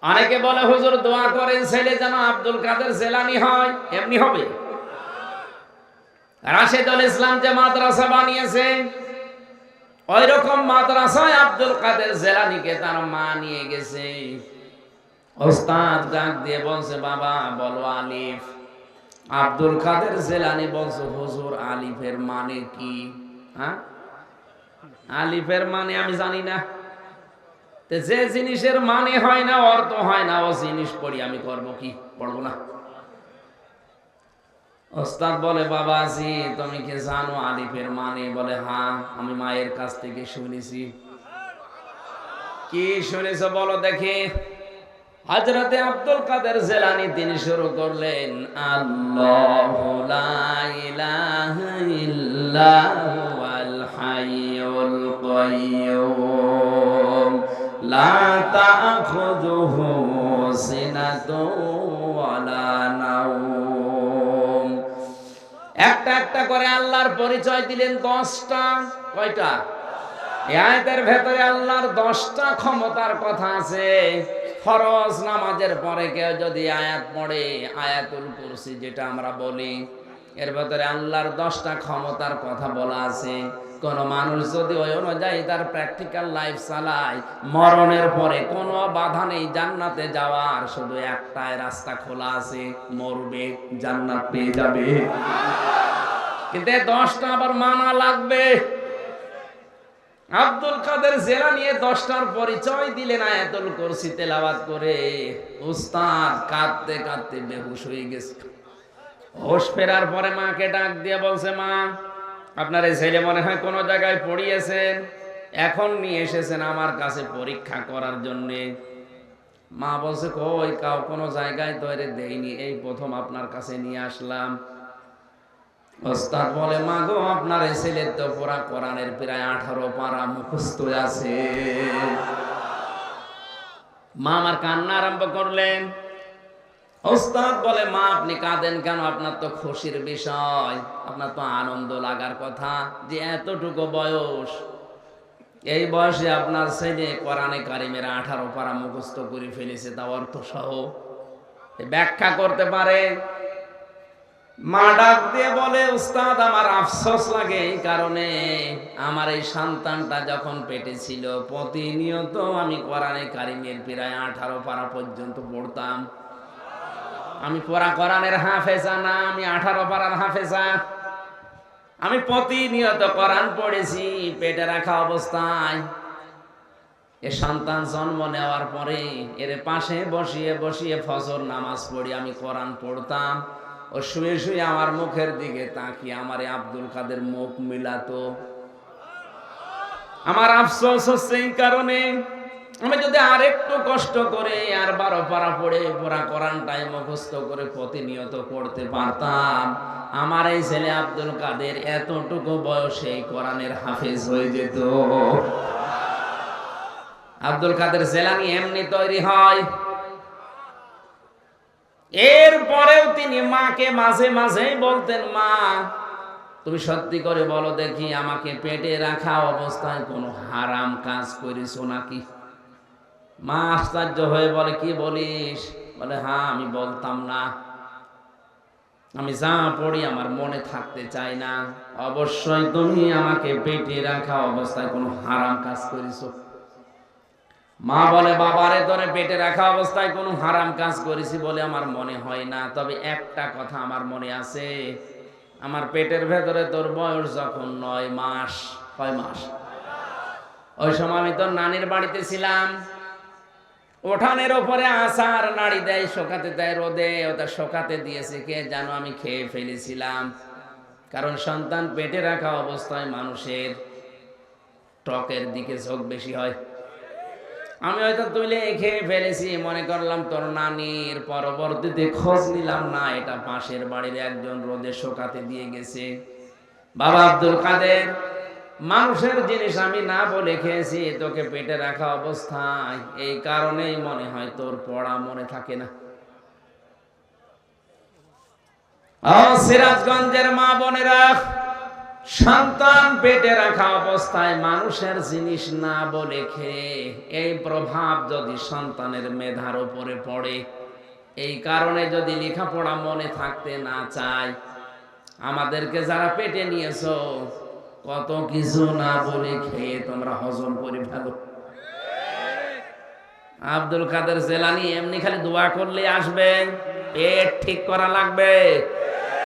অনেকে বলে হুজুর দোয়া করেন ছেলে যেন আব্দুল কাদের জেলানি হয়, এমনি হবে? রাশেদুল ইসলাম যে মাদ্রাসা বানিয়েছে, ওই রকম মাদ্রাসায় আব্দুল কাদের জেলানিকে তার মা নিয়ে গেছে। ওস্তাদ ডাক দিয়ে বলছে, বাবা বলো আলিফ। আব্দুল কাদের জেলানি বলছে, হুজুর আলিফের মানে কি? হ্যাঁ, আলিফের মানে আমি জানি না। যে জিনিসের মানে হয় না, অর্থ হয় না, ও জিনিস পড়ি আমি করব কি? পড়বো না। ওস্তাদ বলে, বাবা জি তুমি কি জানো আলিফের মানে? বলে, হ্যাঁ আমি মায়ের কাছ থেকে শুনেছি। কি শুনেছো বলো দেখি। হযরতে আব্দুল কাদের জেলানী তিনি শুরু করলেন, আল্লাহু লা ইলাহা ইল্লাহুল হাইয়ুল কাইয়্যুম লা তাখুযুহু সিনাতুন ওয়ালা নাওম। একটা একটা করে আল্লাহর পরিচয় দিলেন 10টা। কয়টা? এই আয়াতের ভেতরে আল্লাহর 10টা ক্ষমতার কথা আছে। ফরজ নামাজের পরে কেউ যদি আয়াত পড়ে, আয়াতুল কুরসি যেটা আমরা বলি, এর ভেতরে আল্লাহর 10টা ক্ষমতার কথা বলা আছে। কোন মানুষ যদি ওই অনুযায়ী তার প্র্যাকটিক্যাল লাইফ চালায়, মরণের পরে কোনো বাধা নেই জান্নাতে যাওয়ার, শুধু একটাই রাস্তা খোলা আছে, মরবে জান্নাত পেয়ে যাবে। কিন্তু 10টা আবার মানা লাগবে। আব্দুল কাদের জেলানী 10টার পরিচয় দিলেন আয়াতুল কুরসি তেলাওয়াত করে। উস্তাদ কাঁদতে কাঁদতে বেহুশ হয়ে গেছে। হোশ ফেরার পরে মাকে ডাক দিয়ে বলছে, মা আপনার এই ছেলে মনে হয় কোনো জায়গায় পড়িয়েছেন, এখন নিয়ে এসেছেন আমার কাছে পরীক্ষা করার জন্যে। মা বলছে, কই কোনো জায়গায় তো এর দেইনি, এই প্রথম আপনার কাছে নিয়ে আসলাম। ওস্তাদ বলে, মা গো আপনার এই ছেলের তো পুরা কোরআনের প্রায় 18 পারা মুখস্থ আছে। মা আমার কান্না আরম্ভ করলেন। ওস্তাদ বলে, মা আপনি কাঁদেন কেন? আপনার তো খুশির বিষয়, আপনার তো আনন্দ লাগার কথা যে এতটুকু বয়স, এই বয়সে আপনার ছেলে কোরআনে কারিমের 18 পারা মুখস্থ করে ফেলেছে, তা অর্থ সহ ব্যাখ্যা করতে পারে। মা ডাক দিয়ে বলে, উস্তাদ আমার আফসোস লাগে এই কারণে, আমার এই সন্তানটা যখন পেটে ছিল প্রতিনিয়ত আমি কোরআনে কারিমের প্রায় 18 পারা পর্যন্ত পড়তাম। আমি পুরা কোরআনের হাফেজা না, আমি 18 পারার হাফেজা। আমি প্রতিনিয়ত কোরআন পড়েছি পেটে রাখা অবস্থায়। এ সন্তান জন্ম নেওয়ার পরে এর পাশে বসিয়ে বসিয়ে ফজর নামাজ পড়ি আমি কোরআন পড়তাম। ও শুয়ে শুয়ে আমার মুখের দিকে তাকিয়ে আমারে আব্দুল কাদের মুখ মিলাতো। আমার আফসোস হচ্ছে এই কারণে, আমি যদি আরেকটু কষ্ট করে আর 12 পারা পড়ে পুরা কোরআনটাই মুখস্থ করে প্রতিনিয়ত পড়তে পারতাম, আমার এই ছেলে আব্দুল কাদের এতটুকু বয়সে কোরআনের হাফেজ হয়ে যেত। আব্দুল কাদের জেলানী এমনি তৈরি হয়। এরপরেও তিনি মাকে মাঝে মাঝেই বলতেন, মা তুমি সত্যি করে বলো দেখি, আমাকে পেটে রাখা অবস্থায় কোনো হারাম কাজ করেছো নাকি? মা আশ্চর্য হয়ে বলে, কি বলিস? বলে, হ্যাঁ আমি বলতাম না, আমি যা পড়ি আমার মনে থাকতে চাই না, অবশ্যই তুমি আমাকে পেটে রাখা অবস্থায় কোনো হারাম কাজ করেছো। মা বলে, বাবারে তোরে পেটে রাখা অবস্থায় কোনো হারাম কাজ করেছি বলে আমার মনে হয় না, তবে একটা কথা আমার মনে আছে, আমার পেটের ভেতরে তোর বয়স যখন 9 মাস, কয় মাস? ওই সময় আমি তোর নানির বাড়িতে ছিলাম। উঠানের ওপরে আচার নাড়ি দেয়, শোকাতে দেয় রোদে, ওটা শোকাতে দিয়েছে কে জানো, আমি খেয়ে ফেলেছিলাম। কারণ সন্তান পেটে রাখা অবস্থায় মানুষের টকের দিকে ঝোঁক বেশি হয়। আমি হয়তো তুলে খেয়ে ফেলেছি, মনে করলাম তোর নানির। পরবর্তীতে খোঁজ নিলাম না, এটা পাশের বাড়ির একজন রোদে শোকাতে দিয়ে গেছে। বাবা আব্দুল কাদের, মানুষের জিনিস আমি না বলে খেয়েছি তোকে পেটে রাখা অবস্থায়, এই কারণেই মনে হয় তোর পড়া মনে থাকে না। ও সিরাজগঞ্জের মা বোনেরা, সন্তান পেটে রাখা অবস্থায় মানুষের জিনিস না বলে খেয়ে, এই প্রভাব যদি সন্তানের মেধার উপরে পড়ে, এই কারণে যদি লেখাপড়া মনে থাকতে না চায়, আমাদেরকে যারা পেটে নিয়েছো কত কিছু না বলে খেয়ে তোমরা হজম করে ফেলো। আব্দুল কাদের জেলানী এমনি খালি দোয়া করলে আসবে, পেট ঠিক করা লাগবে।